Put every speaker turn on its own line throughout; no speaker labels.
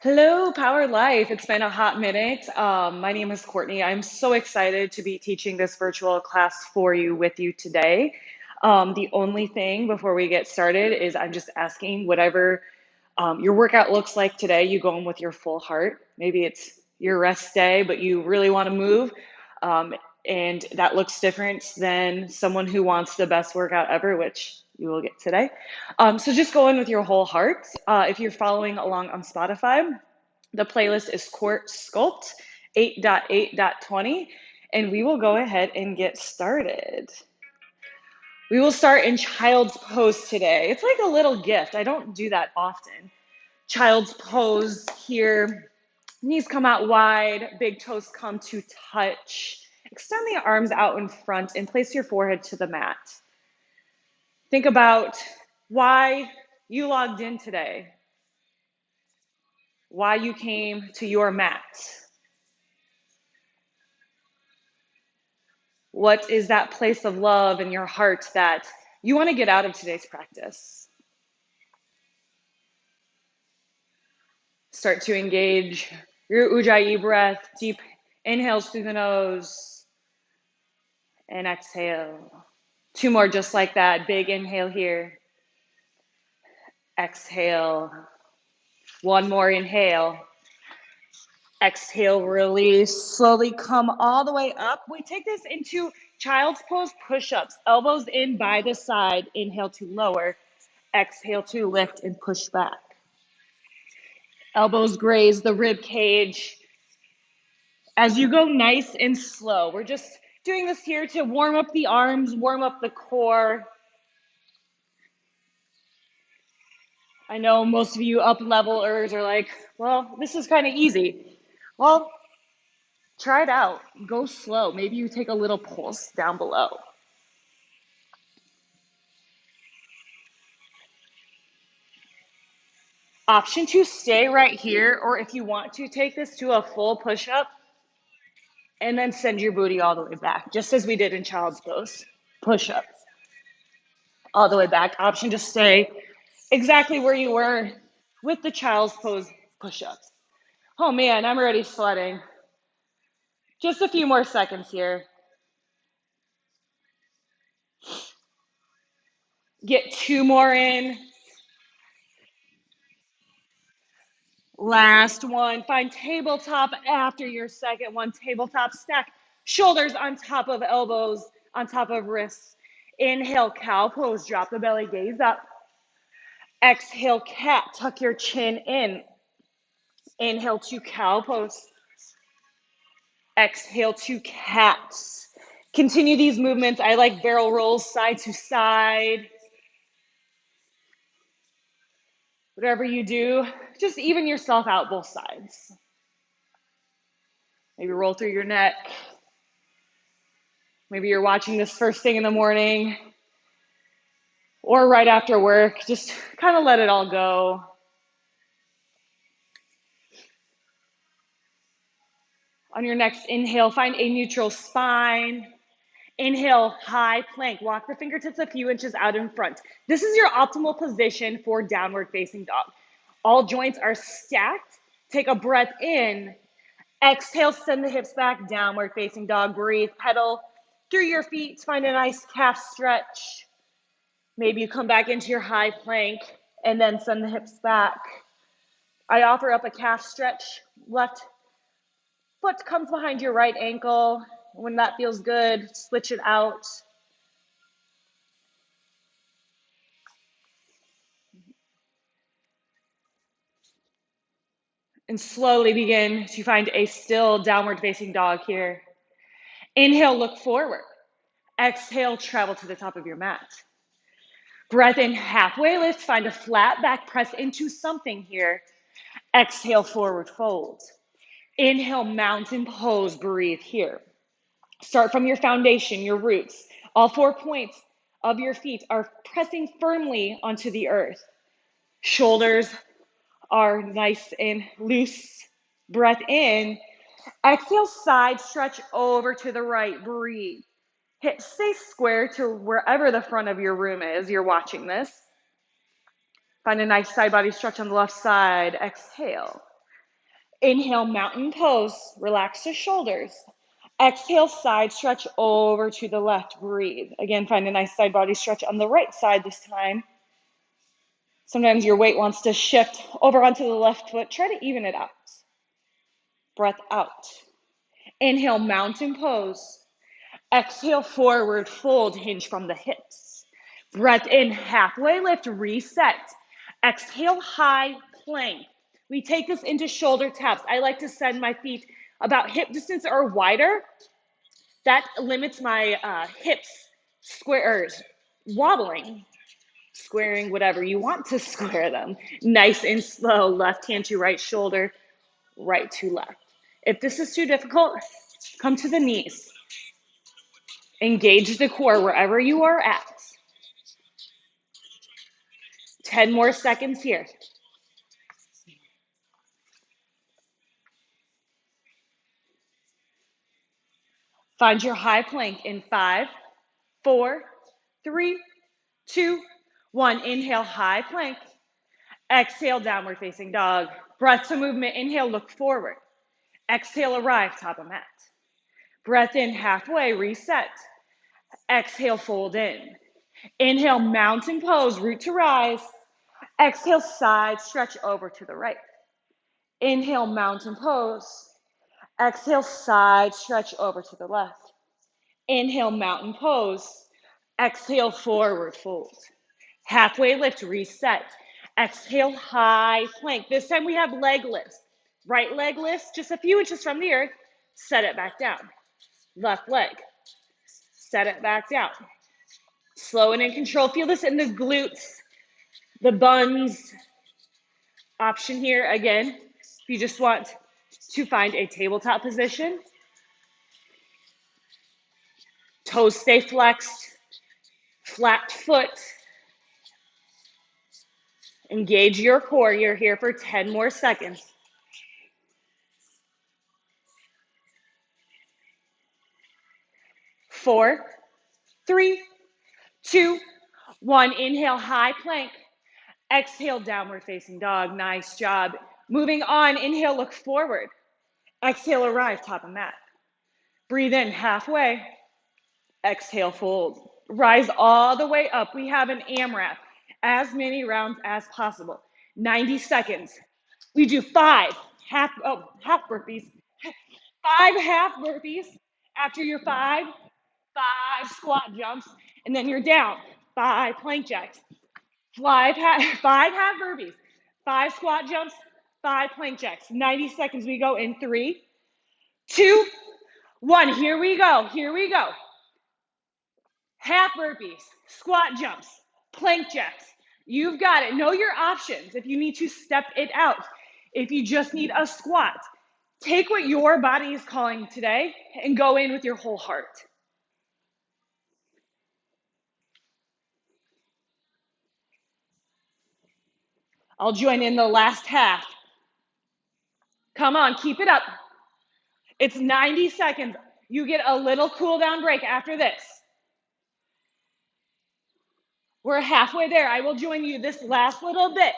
Hello, Power Life. It's been a hot minute. My name is Courtney. I'm so excited to be teaching this virtual class for you with you today. The only thing before we get started is I'm just asking whatever your workout looks like today, you go in with your full heart. Maybe it's your rest day, but you really want to move. Um, and that looks different than someone who wants the best workout ever, which you will get today. So just go in with your whole heart. If you're following along on Spotify, the playlist is Sculpt 8.8.20, and we will go ahead and get started. We will start in child's pose today. It's like a little gift. I don't do that often. Child's pose here. Knees come out wide, big toes come to touch. Extend the arms out in front and place your forehead to the mat. Think about why you logged in today, why you came to your mat. What is that place of love in your heart that you want to get out of today's practice? Start to engage your Ujjayi breath, deep inhales through the nose and exhale. Two more just like that. Big inhale here. Exhale. One more inhale. Exhale, release. Slowly come all the way up. We take this into child's pose push-ups. Elbows in by the side. Inhale to lower. Exhale to lift and push back. Elbows graze the rib cage. As you go nice and slow, we're just doing this here to warm up the arms, warm up the core. I know most of you up-levelers are like, well, this is kind of easy. Well, try it out. Go slow. Maybe you take a little pulse down below. Option to stay right here, or if you want to, take this to a full push-up and then send your booty all the way back, just as we did in child's pose. Push-ups all the way back. Option to stay exactly where you were with the child's pose push-ups. Oh man, I'm already sweating. Just a few more seconds here. Get two more in. Last one. Find tabletop after your second one. Tabletop stack. Shoulders on top of elbows, on top of wrists. Inhale, cow pose. Drop the belly, gaze up. Exhale, cat. Tuck your chin in. Inhale to cow pose. Exhale to cats. Continue these movements. I like barrel rolls side to side. Whatever you do, just even yourself out both sides. Maybe roll through your neck. Maybe you're watching this first thing in the morning or right after work. Just kind of let it all go. On your next inhale, find a neutral spine. Inhale, high plank. Walk the fingertips a few inches out in front. This is your optimal position for downward facing dog. All joints are stacked. Take a breath in. Exhale, send the hips back, downward facing dog. Breathe, pedal through your feet. Find a nice calf stretch. Maybe you come back into your high plank and then send the hips back. I offer up a calf stretch. Left foot comes behind your right ankle. When that feels good, switch it out. And slowly begin to find a still downward facing dog here. Inhale, look forward. Exhale, travel to the top of your mat. Breath in, halfway lift. Find a flat back, press into something here. Exhale, forward fold. Inhale, mountain pose. Breathe here. Start from your foundation, your roots. All 4 points of your feet are pressing firmly onto the earth. Shoulders are nice and loose. Breath in. Exhale, side stretch over to the right. Breathe. Stay square to wherever the front of your room is. You're watching this. Find a nice side body stretch on the left side. Exhale. Inhale, mountain pose. Relax the shoulders. Exhale, side stretch over to the left. Breathe. Again, find a nice side body stretch on the right side this time. Sometimes your weight wants to shift over onto the left foot. Try to even it out. Breath out. Inhale, mountain pose. Exhale, forward fold, hinge from the hips. Breath in, halfway lift, reset. Exhale, high plank. We take this into shoulder taps. I like to send my feet about hip distance or wider. That limits my hips squares wobbling, squaring whatever you want to square them. Nice and slow, left hand to right shoulder, right to left. If this is too difficult, come to the knees. Engage the core wherever you are at. 10 more seconds here. Find your high plank in 5, 4, 3, 2, 1. Inhale, high plank. Exhale, downward facing dog. Breath to movement. Inhale, look forward. Exhale, arrive, top of mat. Breath in, halfway, reset. Exhale, fold in. Inhale, mountain pose, root to rise. Exhale, side stretch over to the right. Inhale, mountain pose. Exhale, side stretch over to the left. Inhale, mountain pose. Exhale, forward fold. Halfway lift, reset. Exhale, high plank. This time we have leg lifts. Right leg lifts just a few inches from the earth. Set it back down. Left leg. Set it back down. Slow and in control. Feel this in the glutes, the buns. Option here, again, if you just want to find a tabletop position. Toes stay flexed. Flat foot. Engage your core. You're here for 10 more seconds. 4, 3, 2, 1. Inhale, high plank. Exhale, downward facing dog. Nice job. Moving on. Inhale, look forward. Exhale, arrive, top of mat. Breathe in, halfway. Exhale, fold. Rise all the way up. We have an AMRAP. As many rounds as possible. 90 seconds. We do 5 half burpees. 5 half burpees. After your 5 squat jumps, and then you're down. 5 plank jacks. 5 half burpees. 5 squat jumps. 5 plank jacks. 90 seconds. We go in 3, 2, 1. Here we go. Here we go. Half burpees, squat jumps, plank jacks. You've got it. Know your options if you need to step it out. If you just need a squat, take what your body is calling today and go in with your whole heart. I'll join in the last half. Come on, keep it up. It's 90 seconds. You get a little cool down break after this. We're halfway there. I will join you this last little bit.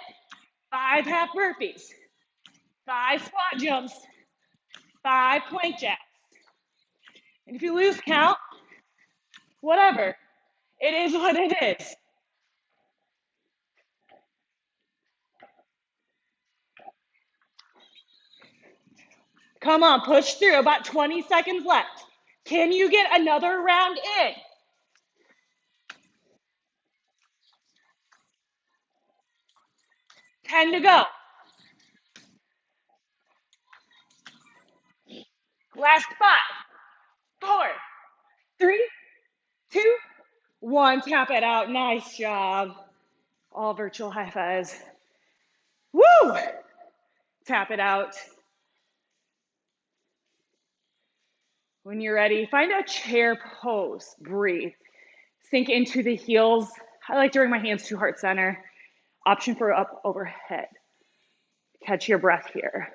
5 half burpees, 5 squat jumps, 5 plank jacks. And if you lose count, whatever. It is what it is. Come on, push through. About 20 seconds left. Can you get another round in? 10 to go. Last 5, 4, 3, 2, 1. Tap it out. Nice job. All virtual high fives. Woo! Tap it out. When you're ready, find a chair pose. Breathe. Sink into the heels. I like to bring my hands to heart center. Option for up overhead. Catch your breath here.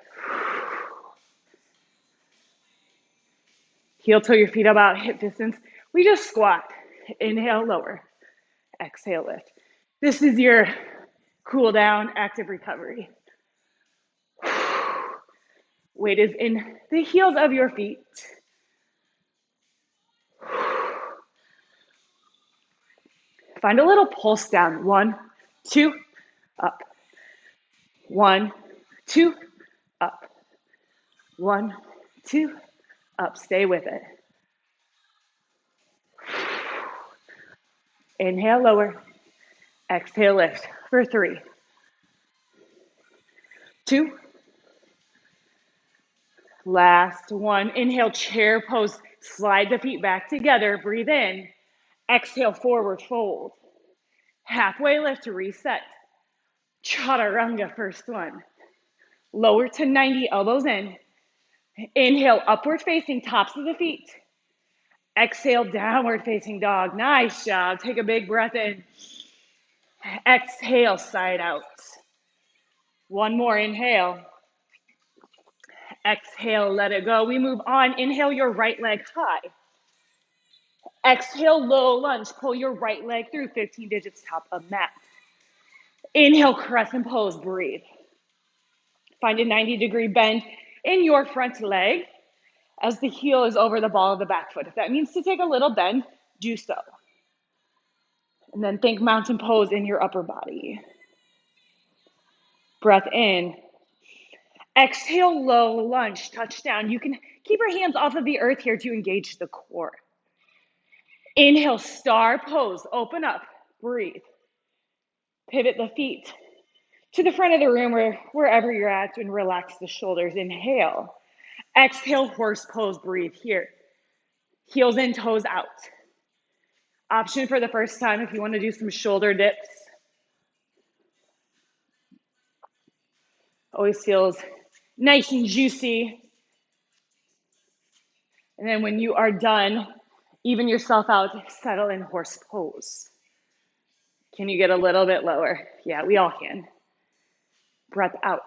Heel toe your feet about hip distance. We just squat. Inhale, lower. Exhale, lift. This is your cool down, active recovery. Weight is in the heels of your feet. Find a little pulse down. 1, 2, up. 1, 2, up. 1, 2, up. Stay with it. Inhale, lower. Exhale, lift for 3, 2, last 1. Inhale, chair pose. Slide the feet back together. Breathe in. Exhale, forward fold. Halfway lift to reset. Chaturanga, first one. Lower to 90, elbows in. Inhale, upward facing, tops of the feet. Exhale, downward facing dog. Nice job. Take a big breath in. Exhale, side out. One more, inhale. Exhale, let it go. We move on. Inhale your right leg high. Exhale, low lunge. Pull your right leg through 15 digits top of mat. Inhale, crescent pose, breathe. Find a 90-degree bend in your front leg as the heel is over the ball of the back foot. If that means to take a little bend, do so. And then think mountain pose in your upper body. Breath in. Exhale, low lunge, touchdown. You can keep your hands off of the earth here to engage the core. Inhale, star pose, open up, breathe. Pivot the feet to the front of the room or wherever you're at and relax the shoulders. Inhale. Exhale, horse pose, breathe here. Heels in, toes out. Option for the first time if you want to do some shoulder dips. Always feels nice and juicy. And then when you are done, even yourself out, settle in horse pose. Can you get a little bit lower? Yeah, we all can. Breath out.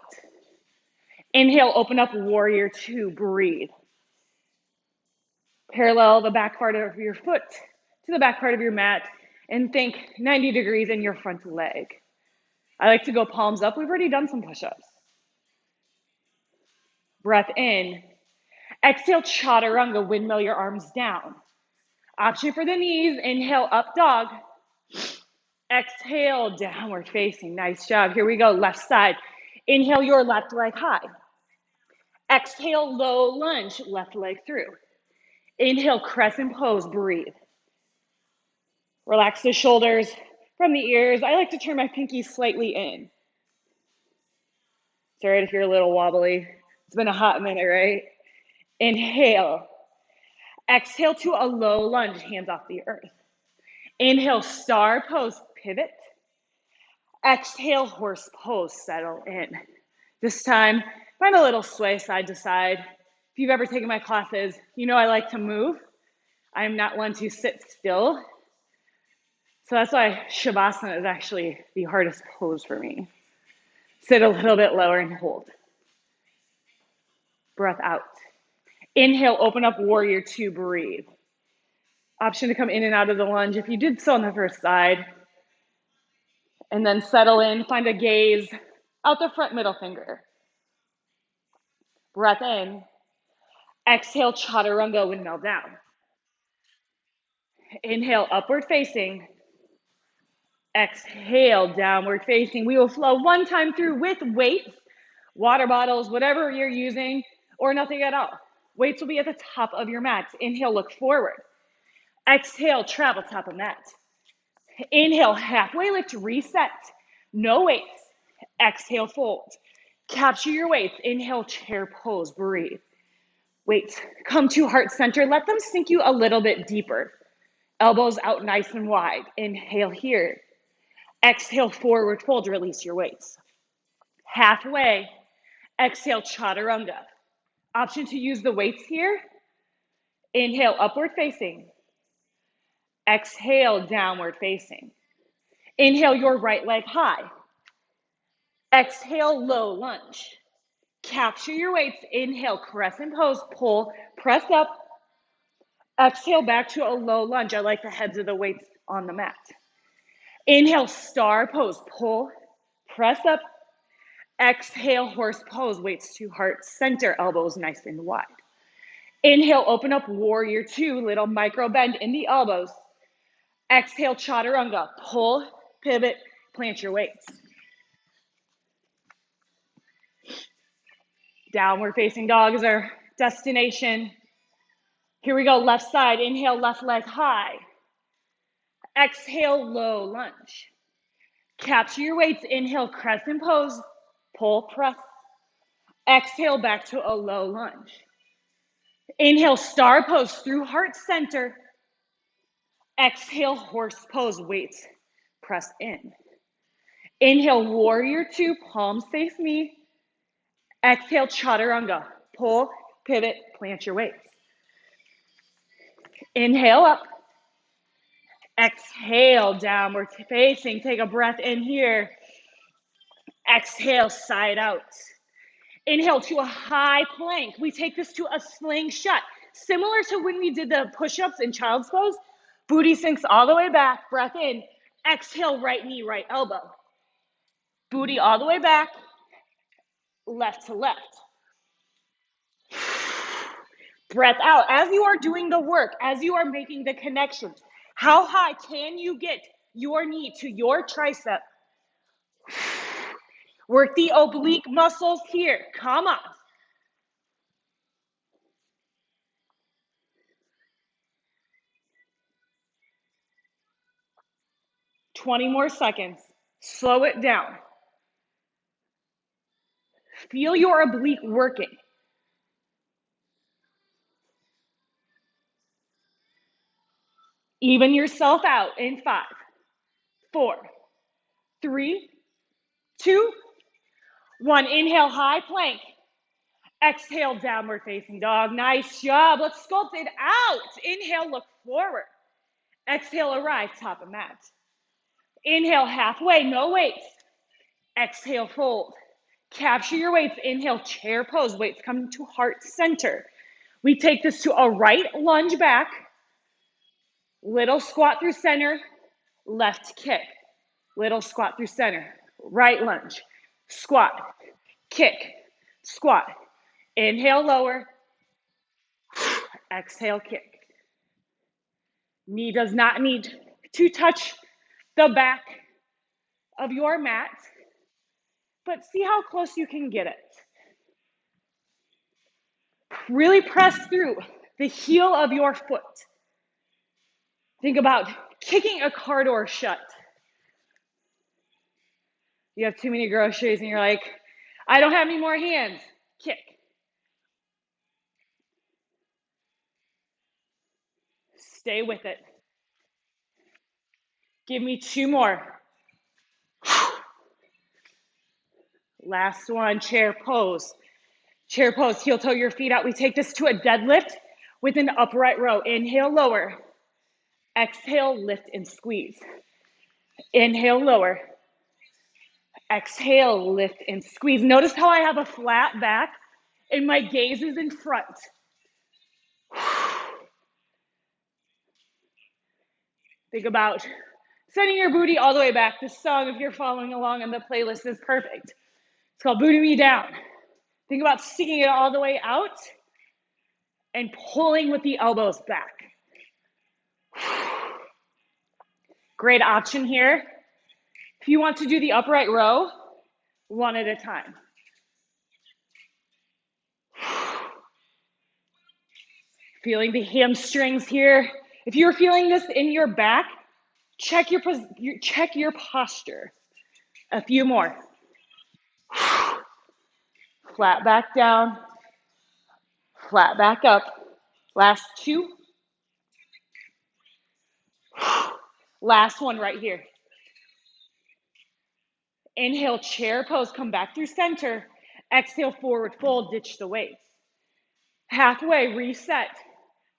Inhale, open up, warrior 2, breathe. Parallel the back part of your foot to the back part of your mat and think 90 degrees in your front leg. I like to go palms up. We've already done some push-ups. Breath in. Exhale, chaturanga, windmill your arms down. Option for the knees, inhale, up dog. Exhale, downward facing. Nice job. Here we go, left side. Inhale your left leg high. Exhale, low lunge, left leg through. Inhale, crescent pose, breathe. Relax the shoulders from the ears. I like to turn my pinky slightly in. It's all right if you're a little wobbly. It's been a hot minute, right? Inhale. Exhale to a low lunge, hands off the earth. Inhale, star pose, pivot. Exhale, horse pose, settle in. This time, find a little sway side to side. If you've ever taken my classes, you know I like to move. I am not one to sit still. So that's why shavasana is actually the hardest pose for me. Sit a little bit lower and hold. Breath out. Inhale, open up, warrior 2, breathe. Option to come in and out of the lunge if you did so on the first side. And then settle in, find a gaze out the front middle finger. Breath in. Exhale, chaturanga, windmill down. Inhale, upward facing. Exhale, downward facing. We will flow one time through with weights, water bottles, whatever you're using, or nothing at all. Weights will be at the top of your mat. Inhale, look forward. Exhale, travel top of mat. Inhale, halfway lift, reset. No weights. Exhale, fold. Capture your weights. Inhale, chair pose, breathe. Weights come to heart center. Let them sink you a little bit deeper. Elbows out nice and wide. Inhale here. Exhale, forward fold, release your weights. Halfway, exhale, chaturanga. Option to use the weights here. Inhale, upward facing. Exhale, downward facing. Inhale your right leg high. Exhale, low lunge. Capture your weights. Inhale, crescent pose, pull, press up. Exhale back to a low lunge. I like the heads of the weights on the mat. Inhale, star pose, pull, press up. Exhale, horse pose, weights to heart center, elbows nice and wide. Inhale, open up, warrior two, little micro bend in the elbows. Exhale, chaturanga, pull, pivot, plant your weights. Downward facing dog is our destination. Here we go, left side, inhale, left leg high. Exhale, low lunge. Capture your weights, inhale, crescent pose, pull, press. Exhale, back to a low lunge. Inhale, star pose through heart center. Exhale, horse pose, weights, press in. Inhale, warrior two, palms face me. Exhale, chaturanga, pull, pivot, plant your weights. Inhale up. Exhale, downward facing. Take a breath in here. Exhale, side out. Inhale to a high plank. We take this to a slingshot. Similar to when we did the push-ups in child's pose. Booty sinks all the way back. Breath in. Exhale, right knee, right elbow. Booty all the way back. Left to left. Breath out. As you are doing the work, as you are making the connections, how high can you get your knee to your tricep? Work the oblique muscles here. Come on. Twenty more seconds. Slow it down. Feel your oblique working. Even yourself out in 5, 4, 3, 2, 1. Inhale, high plank. Exhale, downward facing dog. Nice job. Let's sculpt it out. Inhale, look forward. Exhale, arrive, top of mat. Inhale, halfway, no weights. Exhale, fold. Capture your weights. Inhale, chair pose. Weights come to heart center. We take this to a right lunge back. Little squat through center. Left kick. Little squat through center. Right lunge. Squat. Kick. Squat. Inhale, lower. Exhale, kick. Knee does not need to touch the back of your mat, but see how close you can get it. Really press through the heel of your foot. Think about kicking a car door shut. You have too many groceries and you're like, I don't have any more hands. Kick. Stay with it. Give me 2 more. Last one, chair pose. Chair pose, heel toe your feet out. We take this to a deadlift with an upright row. Inhale, lower. Exhale, lift and squeeze. Inhale, lower. Exhale, lift and squeeze. Notice how I have a flat back and my gaze is in front. Think about sending your booty all the way back. This song, if you're following along on the playlist, is perfect. It's called Booty Me Down. Think about sticking it all the way out and pulling with the elbows back. Great option here. If you want to do the upright row, one at a time. Feeling the hamstrings here. If you're feeling this in your back, check your posture. A few more. Flat back down. Flat back up. Last 2. Last one right here. Inhale, chair pose, come back through center. Exhale, forward fold, ditch the weights. Halfway, reset.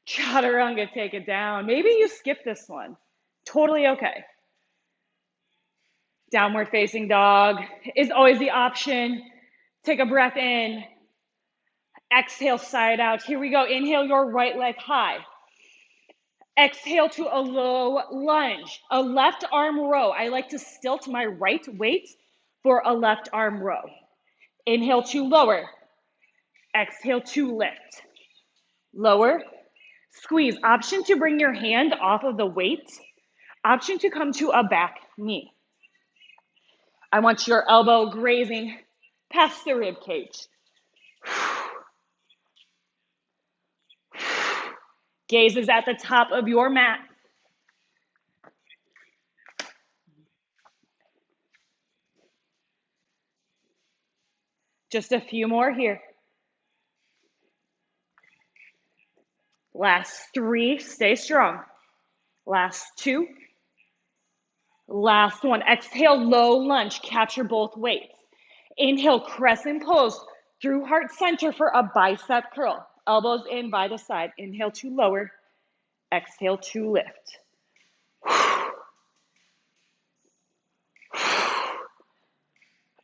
Chaturanga, take it down. Maybe you skip this one. Totally okay. Downward facing dog is always the option. Take a breath in. Exhale, side out. Here we go. Inhale, your right leg high. Exhale to a low lunge, a left arm row. I like to stilt my right weight for a left arm row. Inhale to lower. Exhale to lift. Lower, squeeze. Option to bring your hand off of the weight. Option to come to a back knee. I want your elbow grazing past the rib cage. Gaze is at the top of your mat. Just a few more here. Last 3, stay strong. Last 2. Last 1. Exhale, low lunge, capture both weights. Inhale, crescent pose through heart center for a bicep curl. Elbows in by the side. Inhale to lower. Exhale to lift.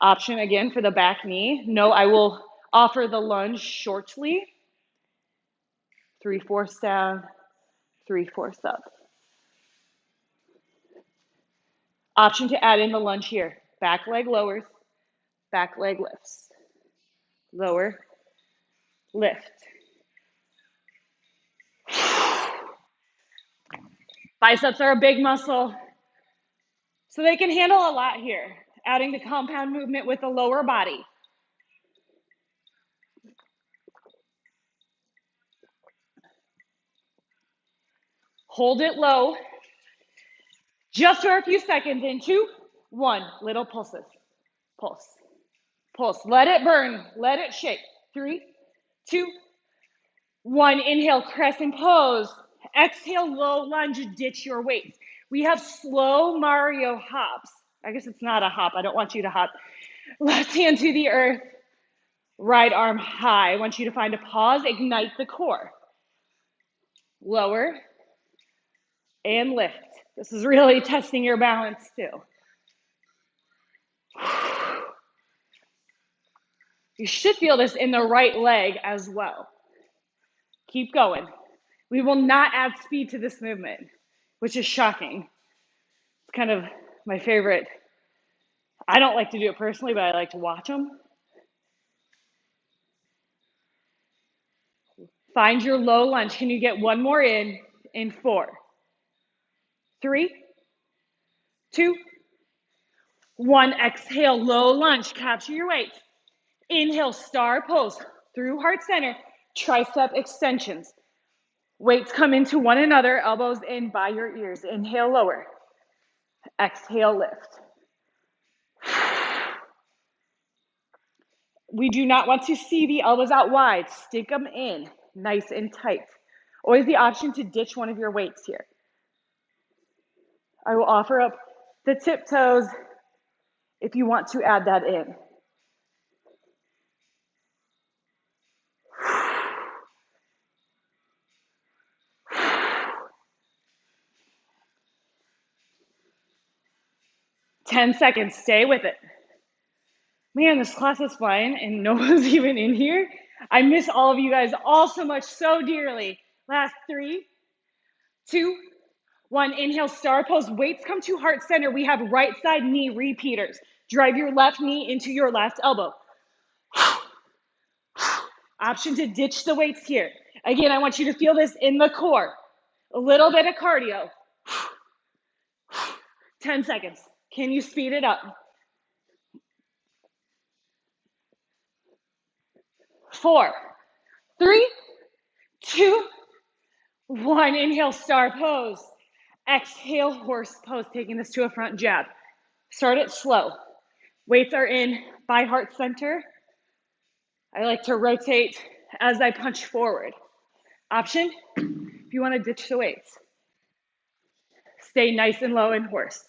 Option again for the back knee. No, I will offer the lunge shortly. 3/4 down, 3/4 up. Option to add in the lunge here. Back leg lowers, back leg lifts. Lower, lift. Biceps are a big muscle, so they can handle a lot here. Adding the compound movement with the lower body. Hold it low, just for a few seconds. In 2, 1, little pulses. Pulse, pulse. Let it burn, let it shake. 3, 2, 1. Inhale, crescent pose. Exhale, low lunge, ditch your weights. We have slow Mario hops. I guess it's not a hop. I don't want you to hop. Left hand to the earth, right arm high. I want you to find a pause, ignite the core. Lower and lift. This is really testing your balance too. You should feel this in the right leg as well. Keep going. We will not add speed to this movement, which is shocking. It's kind of my favorite. I don't like to do it personally, but I like to watch them. Find your low lunge. Can you get one more in 4, 3, 2, 1. Exhale, low lunge. Capture your weight. Inhale, star pose through heart center, tricep extensions. Weights come into one another, elbows in by your ears. Inhale, lower. Exhale, lift. We do not want to see the elbows out wide. Stick them in, nice and tight. Always the option to ditch one of your weights here. I will offer up the tiptoes if you want to add that in. Ten seconds, stay with it. Man, this class is flying and no one's even in here. I miss all of you guys all so much, so dearly. Last 3, 2, 1. Inhale, star pose. Weights come to heart center. We have right side knee repeaters. Drive your left knee into your left elbow. Option to ditch the weights here. Again, I want you to feel this in the core. A little bit of cardio. 10 seconds. Can you speed it up? 4, 3, 2, 1. Inhale, star pose. Exhale, horse pose, taking this to a front jab. Start it slow. Weights are in by heart center. I like to rotate as I punch forward. Option, if you want to ditch the weights. Stay nice and low in horse.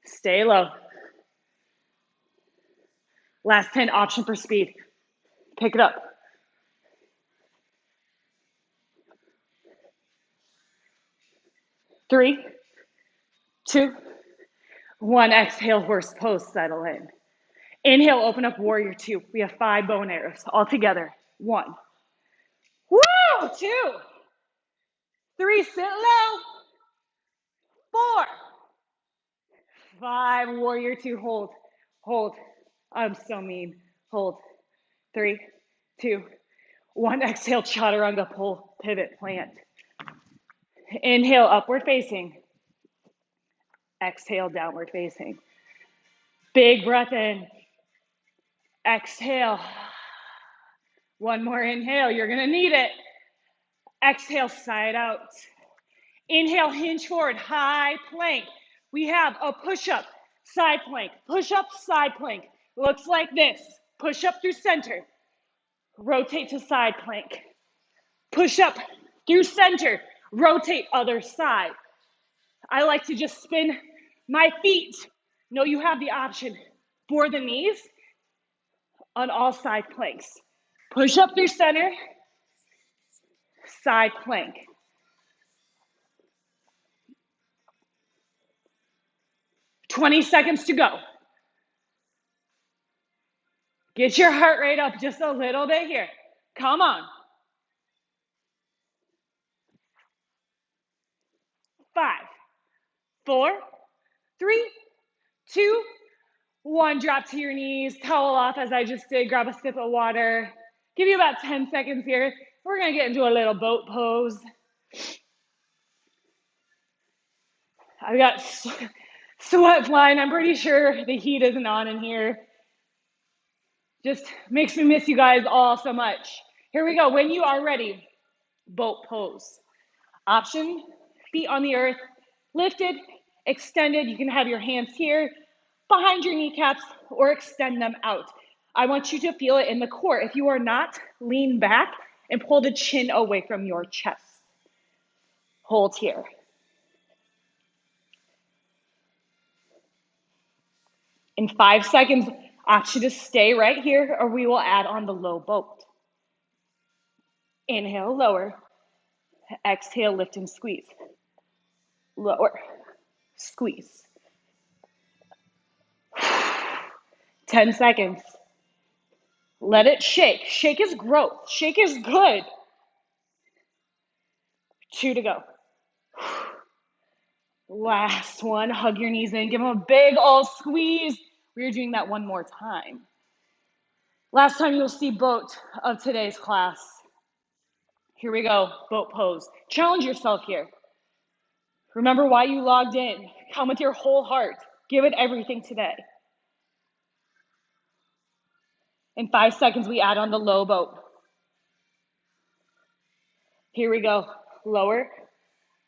Stay low. Last 10, option for speed. Pick it up. 3, 2, 1. Exhale, horse pose, settle in. Inhale, open up warrior 2. We have 5 bow and arrows all together. 1. Woo! 2, 3, sit low. 4, 5, warrior 2, hold, hold. I'm so mean. Hold. 3, 2, 1. Exhale, chaturanga, pull, pivot, plant. Inhale, upward facing. Exhale, downward facing. Big breath in. Exhale. One more inhale. You're going to need it. Exhale, side out. Inhale, hinge forward, high plank. We have a push-up, side plank, push-up, side plank. Looks like this. Push up through center. Rotate to side plank. Push up through center. Rotate other side. I like to just spin my feet. No, you have the option for the knees on all side planks. Push up through center, side plank. Twenty seconds to go. Get your heart rate up just a little bit here. Come on. 5, 4, 3, 2, 1. Drop to your knees, towel off as I just did. Grab a sip of water. Give you about 10 seconds here. We're going to get into a little boat pose. I've got sweat flying. I'm pretty sure the heat isn't on in here. Just makes me miss you guys all so much. Here we go. When you are ready, boat pose. Option, feet on the earth, lifted, extended. You can have your hands here behind your kneecaps or extend them out. I want you to feel it in the core. If you are not, lean back and pull the chin away from your chest. Hold here. In 5 seconds, option to stay right here or we will add on the low boat. Inhale, lower. Exhale, lift and squeeze. Lower, squeeze. 10 seconds. Let it shake. Shake is growth. Shake is good. 2 to go. Last one. Hug your knees in. Give them a big old squeeze. We're doing that one more time. Last time you'll see boat of today's class. Here we go. Boat pose. Challenge yourself here. Remember why you logged in. Come with your whole heart. Give it everything today. In 5 seconds, we add on the low boat. Here we go. Lower,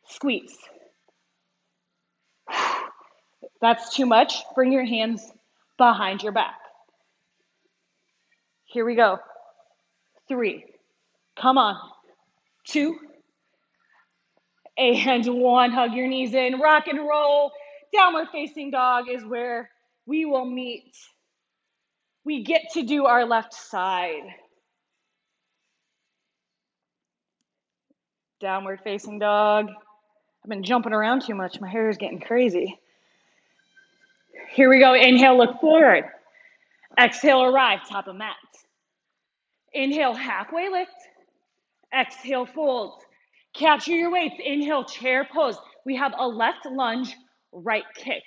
squeeze. That's too much. Bring your hands behind your back. Here we go. 3. Come on. 2. And 1. Hug your knees in. Rock and roll. Downward facing dog is where we will meet. We get to do our left side. Downward facing dog. I've been jumping around too much. My hair is getting crazy. Here we go. Inhale, look forward. Exhale, arrive, top of mat. Inhale, halfway lift. Exhale, fold. Capture your weights. Inhale, chair pose. We have a left lunge, right kick.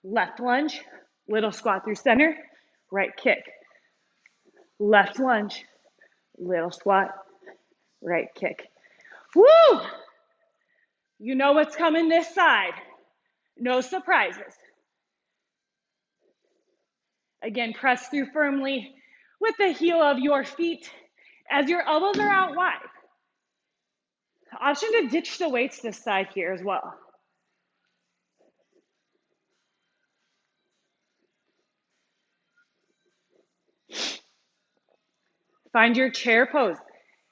Left lunge, little squat through center, right kick. Left lunge, little squat, right kick. Woo! You know what's coming this side. No surprises. Again, press through firmly with the heel of your feet as your elbows are out wide. Option to ditch the weights this side here as well. Find your chair pose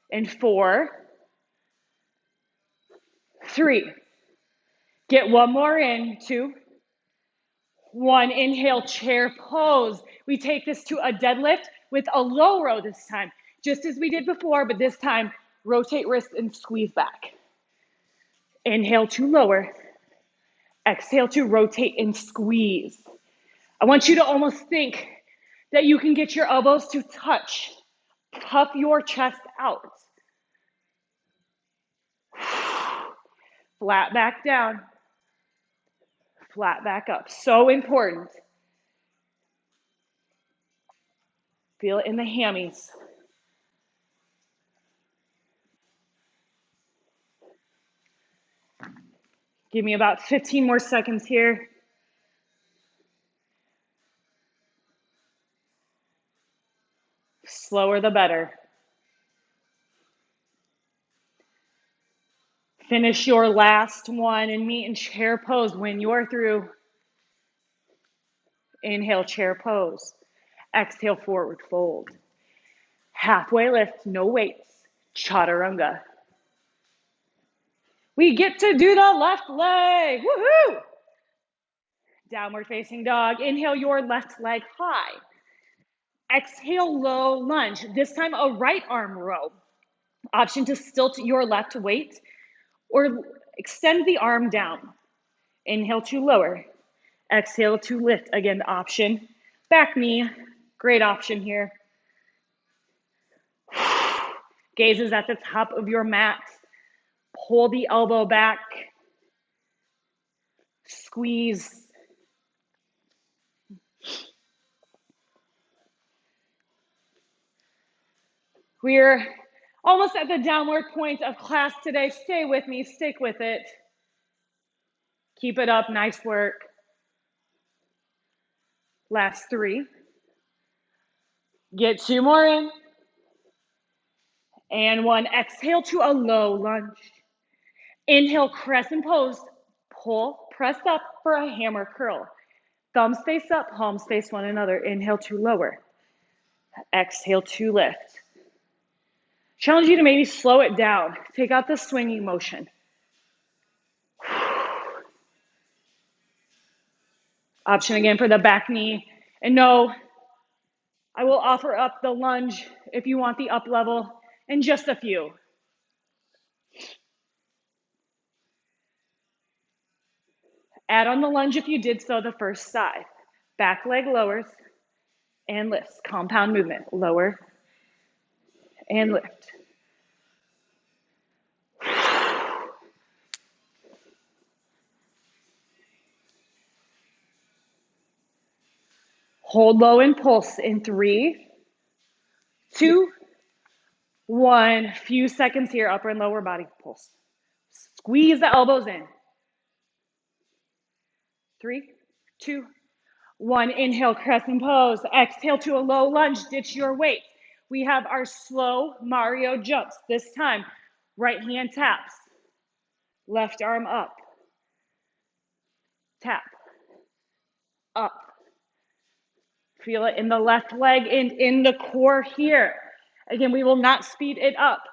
in 4, 3. Get one more in, 2, 1. Inhale, chair pose. We take this to a deadlift with a low row this time, just as we did before, but this time, rotate wrists and squeeze back. Inhale to lower. Exhale to rotate and squeeze. I want you to almost think that you can get your elbows to touch. Puff your chest out. Flat back down. Flat back up. So important. Feel it in the hammies. Give me about 15 more seconds here. Slower the better. Finish your last one and meet in chair pose when you're through. Inhale, chair pose. Exhale, forward fold. Halfway lift, no weights. Chaturanga. We get to do the left leg. Woohoo! Downward facing dog. Inhale your left leg high. Exhale, low lunge. This time a right arm row. Option to stilt your left weight or extend the arm down. Inhale to lower. Exhale to lift. Again, the option. Back knee. Great option here. Gaze is at the top of your mat. Pull the elbow back. Squeeze. We're almost at the downward point of class today. Stay with me. Stick with it. Keep it up. Nice work. Last 3. Get 2 more in. And 1. Exhale to a low lunge. Inhale, crescent pose. Pull, press up for a hammer curl. Thumbs face up, palms face one another. Inhale to lower. Exhale to lift. Challenge you to maybe slow it down. Take out the swinging motion. Option again for the back knee. And no, I will offer up the lunge if you want the up level in just a few. Add on the lunge if you did so the first side. Back leg lowers and lifts. Compound movement. Lower and lift. Hold low and pulse in 3, 2, 1. Few seconds here, upper and lower body pulse. Squeeze the elbows in. 3, 2, 1. Inhale, crescent pose. Exhale to a low lunge. Ditch your weight. We have our slow Mario jumps. This time, right hand taps. Left arm up. Tap. Up. Feel it in the left leg and in the core here. Again, we will not speed it up.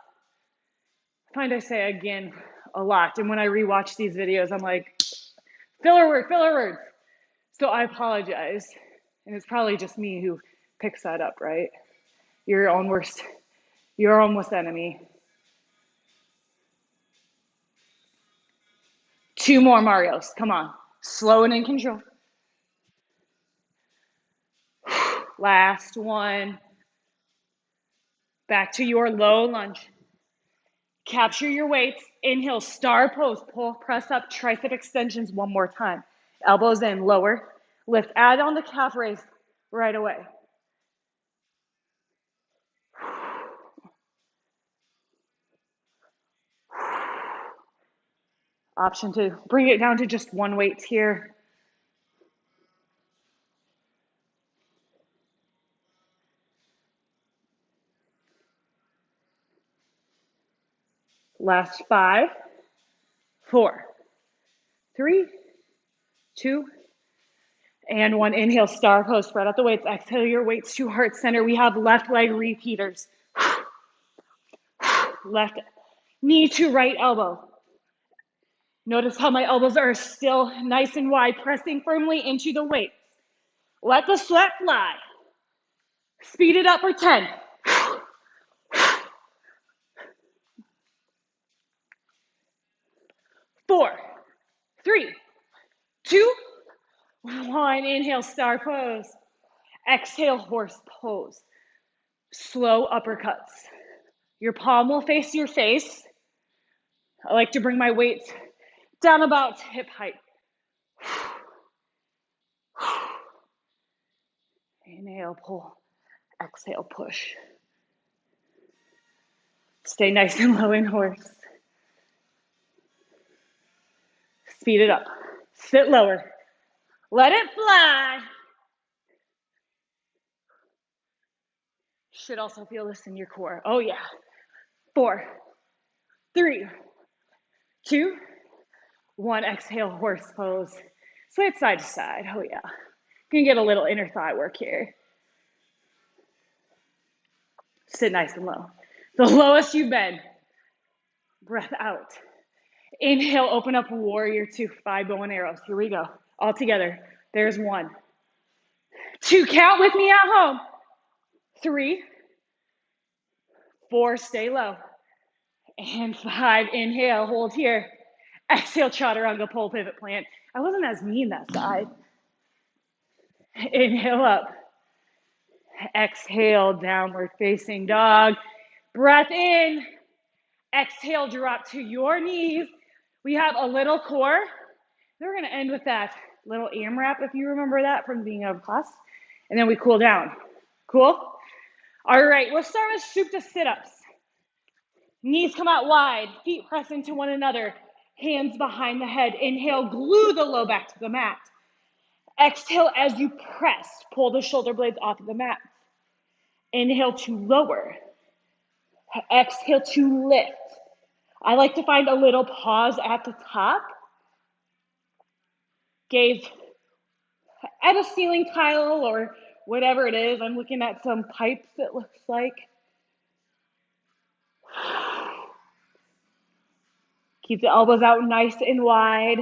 I find I say again a lot. And when I rewatch these videos, I'm like, filler word. So I apologize. And it's probably just me who picks that up, right? Your own worst enemy. 2 more Marios. Come on. Slow and in control. Last one. Back to your low lunge. Capture your weights. Inhale, star pose. Pull, press up, tricep extensions one more time. Elbows in, lower. Lift, add on the calf raise right away. Option to bring it down to just one weight here. Last 5, 4, 3, 2, and 1. Inhale, star pose. Spread out the weights. Exhale your weights to heart center. We have left leg repeaters. Left knee to right elbow. Notice how my elbows are still nice and wide, pressing firmly into the weights. Let the sweat fly. Speed it up for 10. 4, 3, 2, 1. Inhale, star pose. Exhale, horse pose. Slow uppercuts. Your palm will face your face. I like to bring my weights down about hip height. Inhale, pull. Exhale, push. Stay nice and low in horse. Speed it up. Sit lower. Let it fly. Should also feel this in your core. Oh, yeah. 4, 3, 2, 1. Exhale, horse pose. Switch side to side. Oh, yeah. You can get a little inner thigh work here. Sit nice and low. The lowest you've been. Breath out. Inhale, open up warrior 2, 5 bow and arrows. Here we go. All together. There's 1. 2, count with me at home. 3, 4, stay low. And 5, inhale, hold here. Exhale, chaturanga, pole pivot plant. I wasn't as mean that side. Inhale up. Exhale, downward facing dog. Breath in. Exhale, drop to your knees. We have a little core. Then we're gonna end with that little AMRAP, if you remember that from being out of class. And then we cool down. Cool? All right, we'll start with Supta sit-ups. Knees come out wide, feet press into one another, hands behind the head. Inhale, glue the low back to the mat. Exhale as you press, pull the shoulder blades off of the mat. Inhale to lower. Exhale to lift. I like to find a little pause at the top. Gaze at a ceiling tile or whatever it is. I'm looking at some pipes, it looks like. Keep the elbows out nice and wide.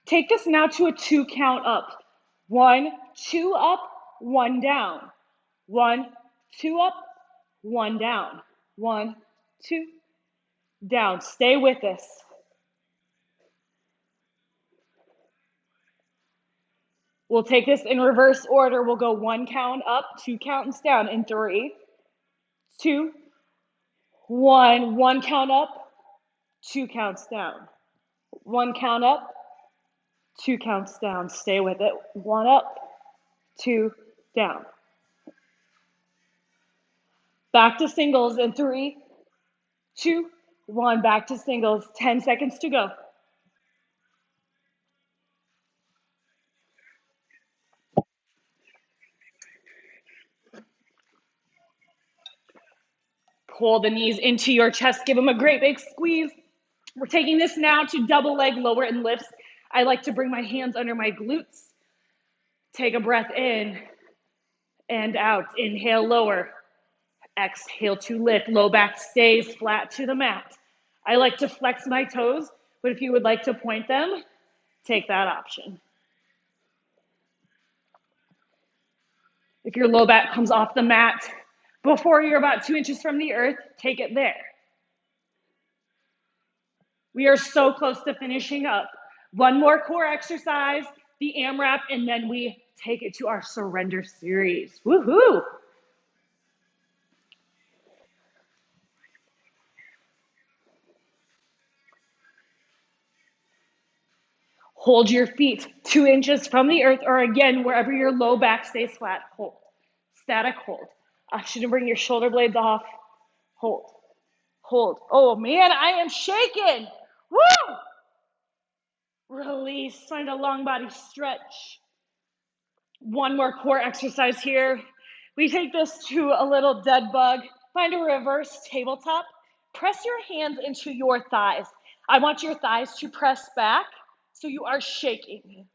Take this now to a 2 count up. 1, 2 up, 1 down. 1, 2 up, 1 down. 1, 2, down. Stay with this. We'll take this in reverse order. We'll go 1 count up, 2 counts down in 3, 2, 1. 1 count up, 2 counts down. 1 count up, 2 counts down. Stay with it. 1 up, 2 down. Back to singles in 3, 2, 1. Back to singles. 10 seconds to go. Pull the knees into your chest. Give them a great big squeeze. We're taking this now to double leg lower and lifts. I like to bring my hands under my glutes. Take a breath in and out. Inhale, lower. Exhale to lift. Low back stays flat to the mat. I like to flex my toes, but if you would like to point them, take that option. If your low back comes off the mat before you're about 2 inches from the earth, take it there. We are so close to finishing up. 1 more core exercise, the AMRAP, and then we take it to our surrender series. Woohoo! Hold your feet 2 inches from the earth, or again, wherever your low back stays flat, hold. Static hold. Option to bring your shoulder blades off. Hold. Hold. Oh man, I am shaking. Woo! Release. Find a long body stretch. 1 more core exercise here. We take this to a little dead bug. Find a reverse tabletop. Press your hands into your thighs. I want your thighs to press back so you are shaking.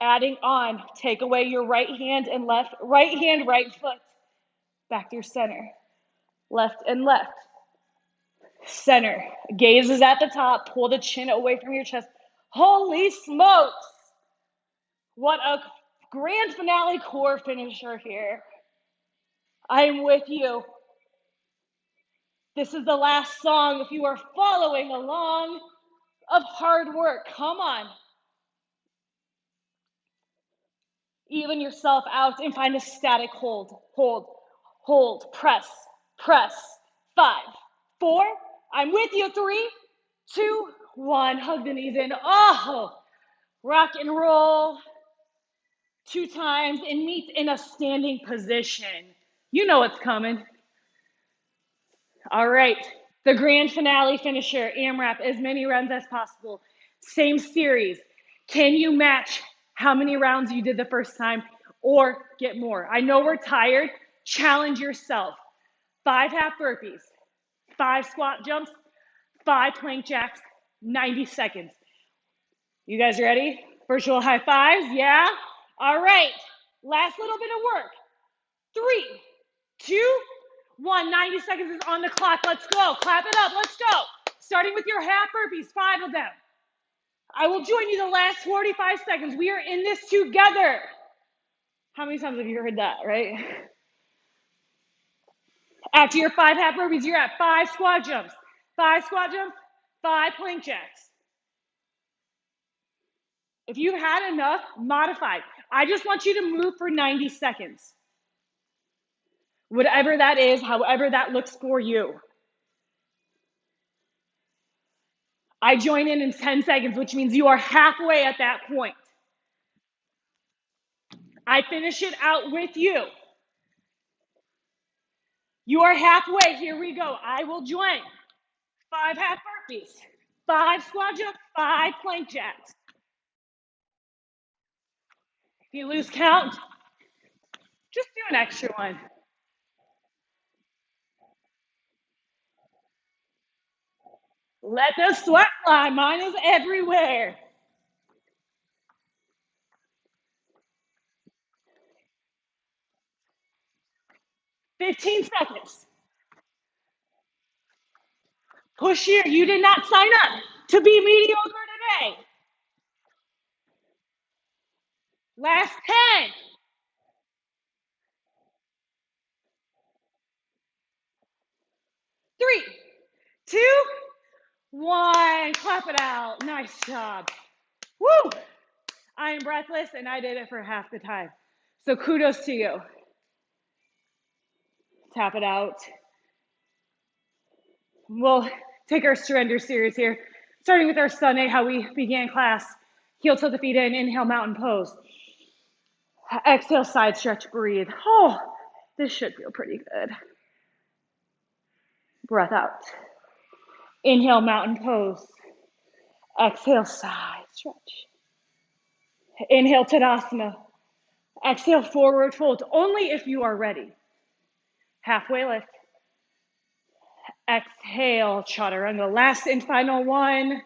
Adding on, take away your right hand and left, right hand, right foot. Back through center. Left and left. Center. Gaze is at the top. Pull the chin away from your chest. Holy smokes! What a grand finale core finisher here. I'm with you. This is the last song if you are following along of hard work. Come on. Even yourself out and find a static hold. Hold, hold, press, press. 5, 4. I'm with you. 3, 2, 1, hug the knees in. Oh, rock and roll 2 times and meet in a standing position. You know what's coming. All right. The grand finale finisher, AMRAP, as many rounds as possible. Same series. Can you match how many rounds you did the first time or get more? I know we're tired. Challenge yourself. 5 half burpees, 5 squat jumps, 5 plank jacks, 90 seconds. You guys ready? Virtual high fives, yeah? All right. Last little bit of work. 3, 2, 1. 90 seconds is on the clock. Let's go. Clap it up. Let's go. Starting with your half burpees, 5 of them. I will join you the last 45 seconds. We are in this together. How many times have you heard that, right? After your 5 half burpees, you're at 5 squat jumps. 5 squat jumps, 5 plank jacks. If you've had enough, modify. I just want you to move for 90 seconds. Whatever that is, however that looks for you. I join in 10 seconds, which means you are halfway at that point. I finish it out with you. You are halfway. Here we go. I will join. 5 half burpees, 5 squat jumps, 5 plank jacks. If you lose count, just do an extra one. Let the sweat fly. Mine is everywhere. 15 seconds. Push here. You did not sign up to be mediocre today. Last 10. 3, 2, 1. Clap it out. Nice job. Woo! I am breathless and I did it for half the time. So kudos to you. Tap it out. We'll take our surrender series here, starting with our Sunday, how we began class. Heel to the feet in, inhale, mountain pose. Exhale, side stretch, breathe. Oh, this should feel pretty good. Breath out. Inhale, mountain pose. Exhale, side stretch. Inhale, Tadasana. Exhale, forward fold, only if you are ready. Halfway lift. Exhale, chaturanga. Last and final one.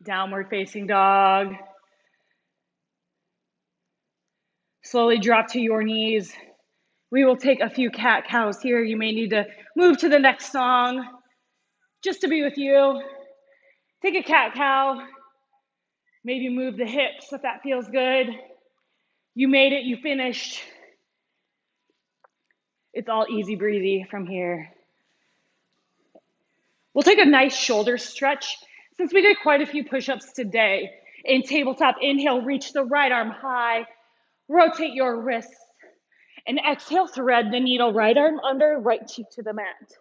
Downward facing dog. Slowly drop to your knees. We will take a few cat cows here. You may need to move to the next song just to be with you. Take a cat cow. Maybe move the hips if that feels good. You made it, you finished. It's all easy breezy from here. We'll take a nice shoulder stretch since we did quite a few push-ups today. In tabletop, inhale, reach the right arm high. Rotate your wrists. And exhale, thread the needle, right arm under, right cheek to the mat.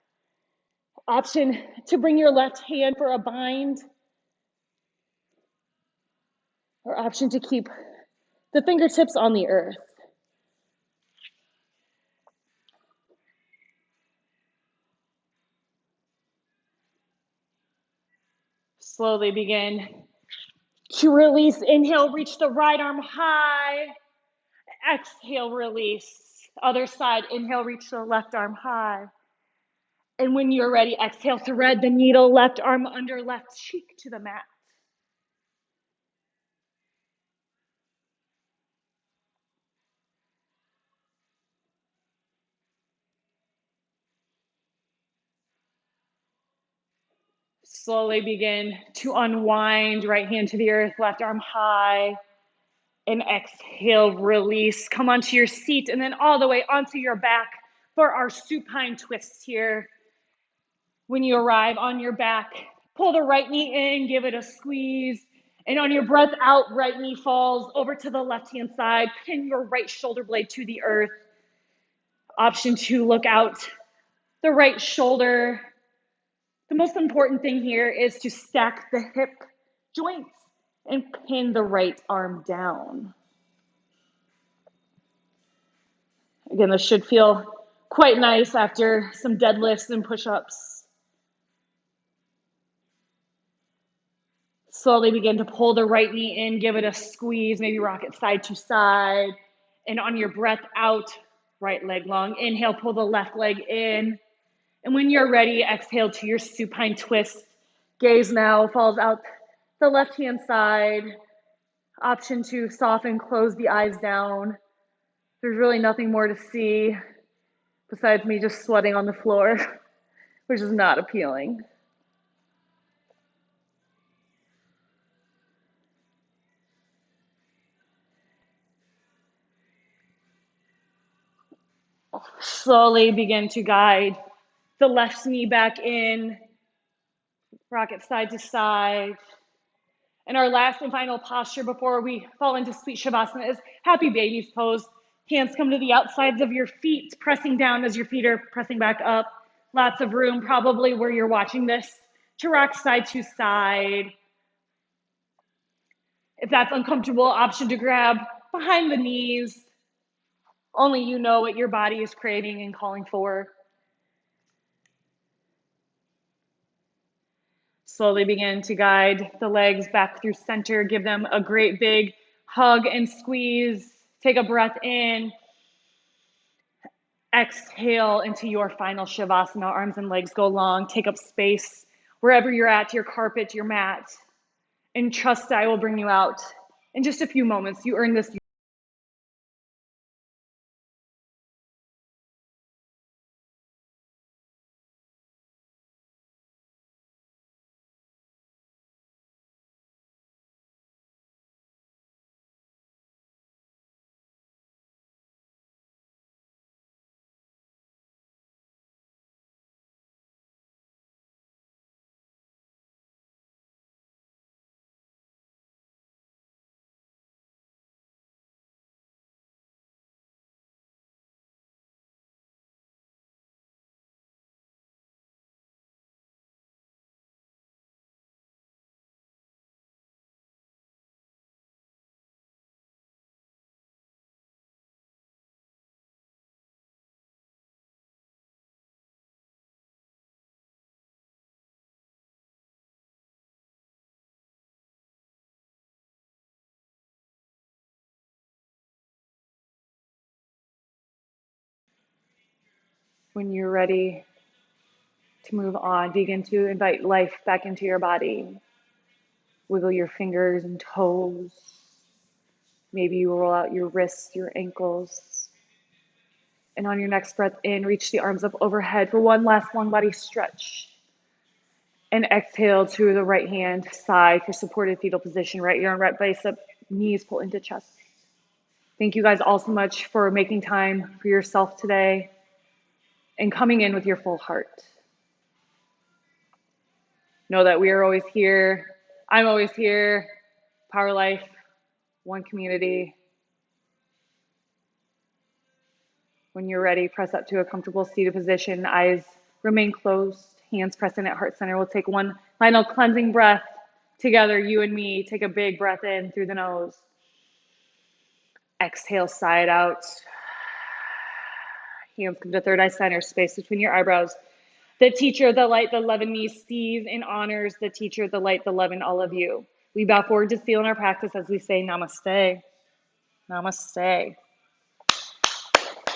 Option to bring your left hand for a bind. Or option to keep the fingertips on the earth. Slowly begin to release. Inhale, reach the right arm high. Exhale, release. Other side, inhale, reach the left arm high. And when you're ready, exhale, thread the needle, left arm under, left cheek to the mat. Slowly begin to unwind, right hand to the earth, left arm high. And exhale, release. Come onto your seat and then all the way onto your back for our supine twist here. When you arrive on your back, pull the right knee in, give it a squeeze. And on your breath out, right knee falls over to the left-hand side. Pin your right shoulder blade to the earth. Option 2, look out the right shoulder. The most important thing here is to stack the hip joints and pin the right arm down. Again, this should feel quite nice after some deadlifts and push-ups. Slowly begin to pull the right knee in, give it a squeeze, maybe rock it side to side. And on your breath out, right leg long. Inhale, pull the left leg in. And when you're ready, exhale to your supine twist. Gaze now falls out the left-hand side. Option to soften, close the eyes down. There's really nothing more to see besides me just sweating on the floor, which is not appealing. Slowly begin to guide the left knee back in, rock it side to side. And our last and final posture before we fall into sweet shavasana is happy baby's pose. Hands come to the outsides of your feet, pressing down as your feet are pressing back up. Lots of room, probably where you're watching this, to rock side to side. If that's uncomfortable, option to grab behind the knees. Only you know what your body is craving and calling for. Slowly begin to guide the legs back through center. Give them a great big hug and squeeze. Take a breath in. Exhale into your final shavasana. Arms and legs go long. Take up space wherever you're at, your carpet, your mat. And trust I will bring you out in just a few moments. You earn this. When you're ready to move on, begin to invite life back into your body. Wiggle your fingers and toes. Maybe you roll out your wrists, your ankles. And on your next breath in, reach the arms up overhead for one last long body stretch. And exhale to the right hand side for supported fetal position. Right ear on right bicep, knees pull into chest. Thank you guys all so much for making time for yourself today and coming in with your full heart. Know that we are always here. I'm always here. Power Life, one community. When you're ready, press up to a comfortable seated position. Eyes remain closed. Hands press in at heart center. We'll take one final cleansing breath together, you and me. Take a big breath in through the nose. Exhale, side out. Hands come to third eye center, space between your eyebrows. The teacher, the light, the love in me sees and honors the teacher, the light, the love in all of you. We bow forward to seal in our practice as we say namaste. Namaste.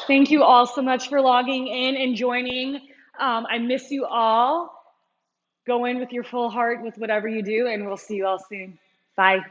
Thank you all so much for logging in and joining. I miss you all. Go in with your full heart with whatever you do, and we'll see you all soon. Bye.